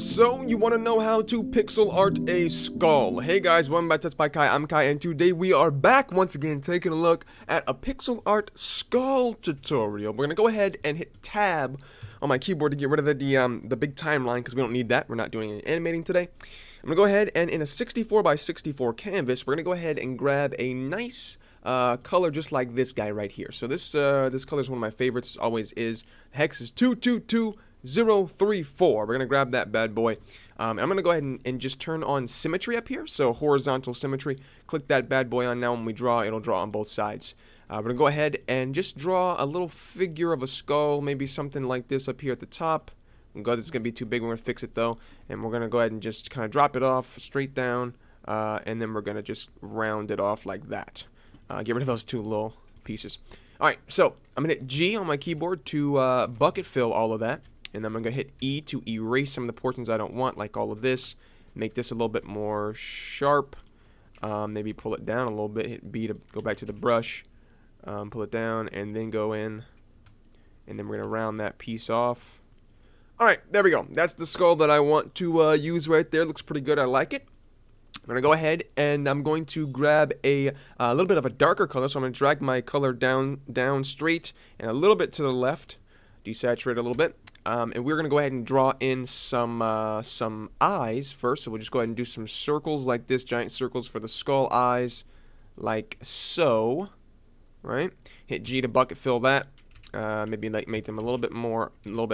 So, you want to know how to pixel art a skull? Hey guys, welcome back to TutsByKai. I'm Kai, and today we are back once again taking a look at a pixel art skull tutorial. We're going to go ahead and hit tab on my keyboard to get rid of the big timeline because we don't need that. We're not doing any animating today. I'm going to go ahead and in a 64 by 64 canvas, we're going to go ahead and grab a nice color just like this guy right here. So this color is one of my favorites, always is. Hex is 222034. We're going to grab that bad boy. I'm going to go ahead and just turn on symmetry up here. So horizontal symmetry. Click that bad boy on. Now when we draw, it'll draw on both sides. We're going to go ahead and just draw a little figure of a skull. Maybe something like this up here at the top. This is going to be too big. We're going to fix it though. And we're going to go ahead and just kind of drop it off straight down. And then we're going to just round it off like that. Get rid of those two little pieces. Alright, so I'm going to hit G on my keyboard to bucket fill all of that. And then I'm going to hit E to erase some of the portions I don't want, like all of this. Make this a little bit more sharp. Maybe pull it down a little bit. Hit B to go back to the brush. Pull it down and then go in. And then we're going to round that piece off. Alright, there we go. That's the skull that I want to use right there. Looks pretty good. I like it. I'm going to go ahead and I'm going to grab a little bit of a darker color. So I'm going to drag my color down straight and a little bit to the left. Desaturate a little bit. And we're going to go ahead and draw in some eyes first. So we'll just go ahead and do some circles like this. Giant circles for the skull eyes. Like so. Right? Hit G to bucket fill that. Maybe like make them a little bit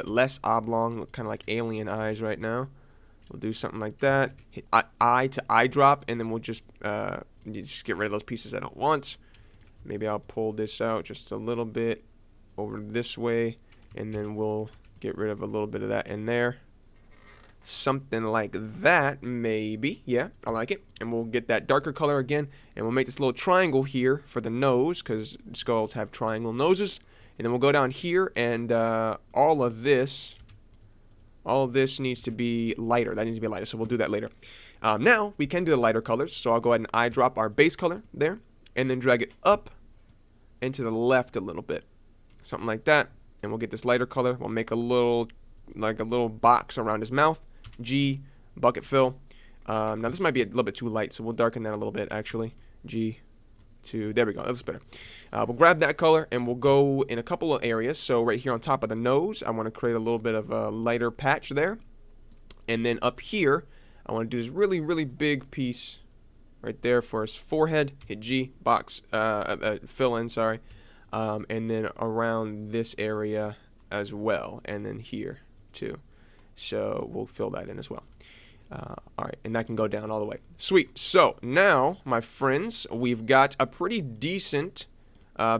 less oblong. Look kind of like alien eyes right now. We'll do something like that. Hit I to eyedrop, and then we'll just get rid of those pieces I don't want. Maybe I'll pull this out just a little bit over this way, and then we'll get rid of a little bit of that in there. Something like that, maybe. Yeah, I like it. And we'll get that darker color again, and we'll make this little triangle here for the nose, because skulls have triangle noses. And then we'll go down here, and all of this needs to be lighter. That needs to be lighter, so we'll do that later. Now, we can do the lighter colors, so I'll go ahead and eyedrop our base color there, and then drag it up and to the left a little bit. Something like that, and we'll get this lighter color. We'll make a little box around his mouth. G, bucket fill. Now, this might be a little bit too light, so we'll darken that a little bit, actually. G. There we go, that's better. We'll grab that color and we'll go in a couple of areas. So right here on top of the nose, I want to create a little bit of a lighter patch there. And then up here, I want to do this really, really big piece right there for his forehead. Hit G, box, fill in, sorry. And then around this area as well. And then here too. So we'll fill that in as well. Alright, and that can go down all the way. Sweet. So, now, my friends, we've got a pretty decent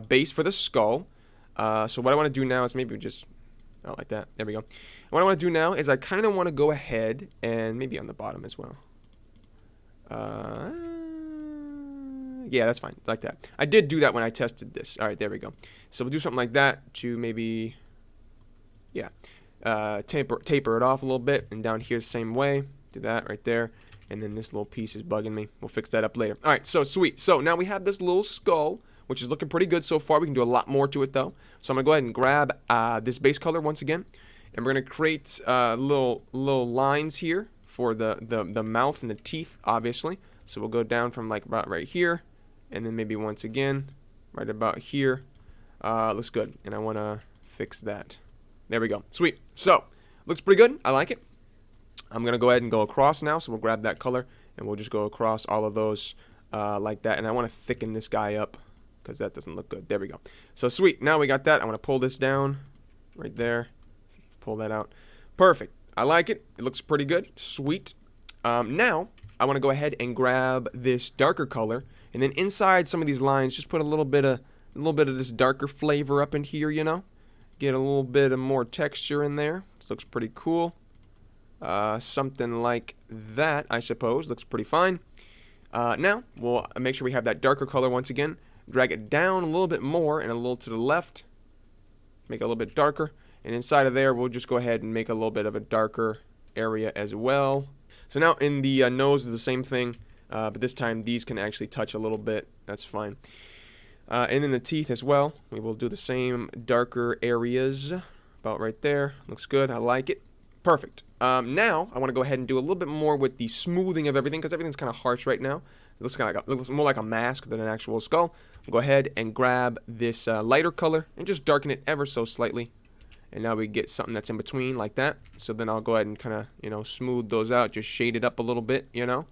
base for the skull. So what I want to do now is maybe just... Oh, like that. There we go. What I want to do now is I kind of want to go ahead and maybe on the bottom as well. Yeah, that's fine. Like that. I did do that when I tested this. Alright, there we go. So we'll do something like that to maybe... Yeah. Taper it off a little bit. And down here the same way. Do that right there, and then this little piece is bugging me. We'll fix that up later. Alright, so sweet. So now we have this little skull, which is looking pretty good so far. We can do a lot more to it though. So I'm gonna go ahead and grab this base color once again, and we're gonna create little lines here for the mouth and the teeth, obviously. So we'll go down from like about right here, and then maybe once again right about here. Looks good, and I want to fix that. There we go. Sweet. So looks pretty good. I like it. I'm going to go ahead and go across now, so we'll grab that color, and we'll just go across all of those like that. And I want to thicken this guy up, because that doesn't look good. There we go. So sweet, now we got that. I want to pull this down right there. Pull that out. Perfect. I like it. It looks pretty good. Sweet. Now, I want to go ahead and grab this darker color, and then inside some of these lines, just put a little bit of this darker flavor up in here, you know? Get a little bit of more texture in there. This looks pretty cool. Something like that, I suppose. Looks pretty fine. Now, we'll make sure we have that darker color once again. Drag it down a little bit more and a little to the left. Make it a little bit darker. And inside of there, we'll just go ahead and make a little bit of a darker area as well. So now in the nose, is the same thing. But this time, these can actually touch a little bit. That's fine. And then the teeth as well. We will do the same darker areas. About right there. Looks good. I like it. Perfect. Now, I want to go ahead and do a little bit more with the smoothing of everything, because everything's kind of harsh right now. It looks kind of like looks more like a mask than an actual skull. We'll go ahead and grab this lighter color and just darken it ever so slightly. And now we get something that's in between like that. So then I'll go ahead and kind of, you know, smooth those out. Just shade it up a little bit, you know.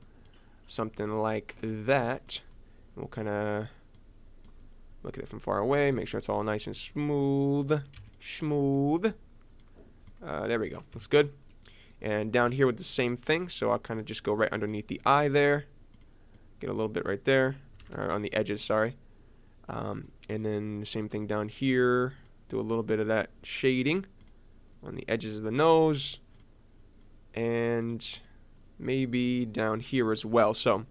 Something like that. We'll kind of look at it from far away. Make sure it's all nice and smooth. Smooth. There we go. Looks good. And down here with the same thing. So I'll kind of just go right underneath the eye there. Get a little bit right there. Or on the edges, sorry. And then the same thing down here. Do a little bit of that shading on the edges of the nose, and maybe down here as well. So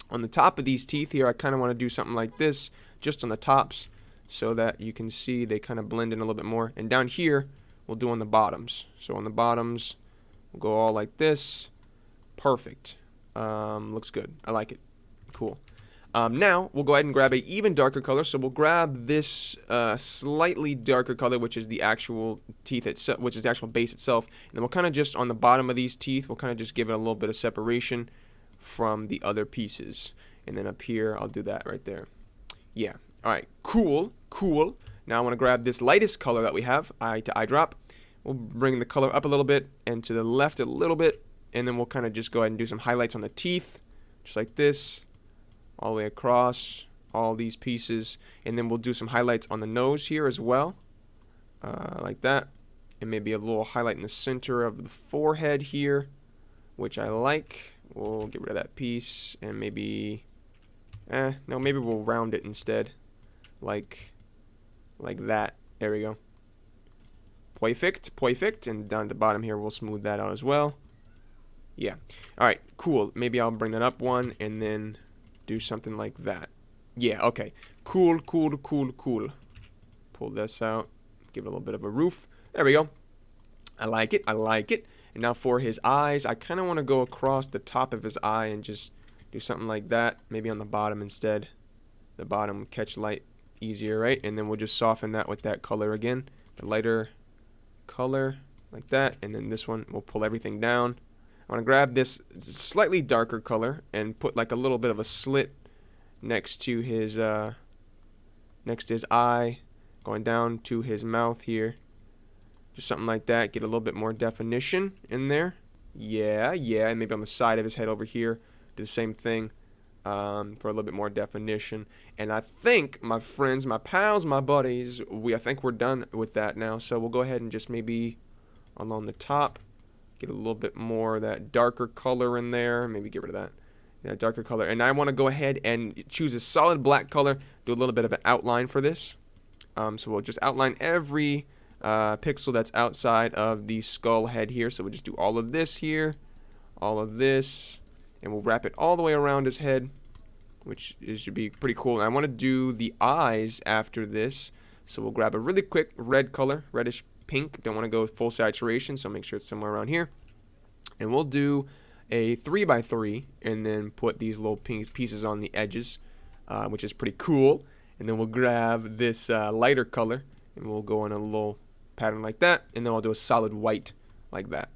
on the top of these teeth here, I kind of want to do something like this, just on the tops, so that you can see they kind of blend in a little bit more. And down here, we'll do on the bottoms. So on the bottoms, we'll go all like this. Perfect. Looks good. I like it. Cool. Now, we'll go ahead and grab an even darker color. So we'll grab this slightly darker color, which is the actual teeth itself, which is the actual base itself. And then we'll kind of just, on the bottom of these teeth, we'll kind of just give it a little bit of separation from the other pieces. And then up here, I'll do that right there. Yeah. All right. Cool. Cool. Now I want to grab this lightest color that we have, eye to eye drop. We'll bring the color up a little bit and to the left a little bit. And then we'll kind of just go ahead and do some highlights on the teeth, just like this. All the way across all these pieces, and then we'll do some highlights on the nose here as well, like that, and maybe a little highlight in the center of the forehead here, which I like. We'll get rid of that piece, and maybe no, maybe we'll round it instead, like that. There we go. Perfect. And down at the bottom here, we'll smooth that out as well. Yeah. All right. Cool. Maybe I'll bring that up one, and then do something like that. Yeah, okay. Cool. Pull this out. Give it a little bit of a roof. There we go. I like it. And now for his eyes, I kind of want to go across the top of his eye and just do something like that. Maybe on the bottom instead. The bottom would catch light easier, right? And then we'll just soften that with that color again. The lighter color, like that. And then this one, we'll pull everything down. I want to grab this slightly darker color and put like a little bit of a slit next to his eye, going down to his mouth here. Just something like that. Get a little bit more definition in there. Yeah. And maybe on the side of his head over here, do the same thing for a little bit more definition. And I think, my friends, my pals, my buddies, I think we're done with that now. So we'll go ahead and just maybe along the top, get a little bit more of that darker color in there. Maybe get rid of that darker color. And I want to go ahead and choose a solid black color. Do a little bit of an outline for this. So we'll just outline every pixel that's outside of the skull head here. So we'll just do all of this here, all of this, and we'll wrap it all the way around his head, which should be pretty cool. And I want to do the eyes after this. So we'll grab a really quick red color, reddish pink. Don't want to go full saturation, so make sure it's somewhere around here. And we'll do a 3x3 and then put these little pink pieces on the edges, which is pretty cool. And then we'll grab this lighter color and we'll go in a little pattern like that, and then I'll do a solid white like that,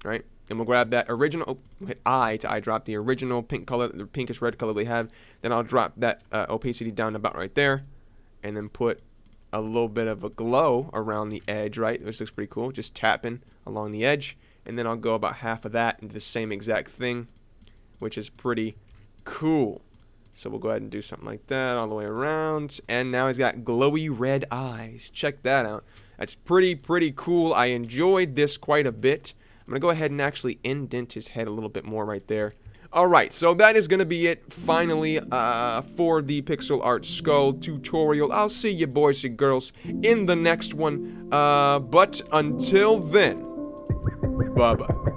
right? And we'll grab that original, hit eye to eye drop, the original pink color, the pinkish red color we have. Then I'll drop that opacity down about right there, and then put a little bit of a glow around the edge, right? This looks pretty cool. Just tapping along the edge. And then I'll go about half of that into the same exact thing, which is pretty cool. So we'll go ahead and do something like that all the way around. And now he's got glowy red eyes. Check that out. That's pretty cool. I enjoyed this quite a bit. I'm going to go ahead and actually indent his head a little bit more right there. Alright, so that is going to be it, finally, for the pixel art skull tutorial. I'll see you boys and girls in the next one, but until then, bye-bye.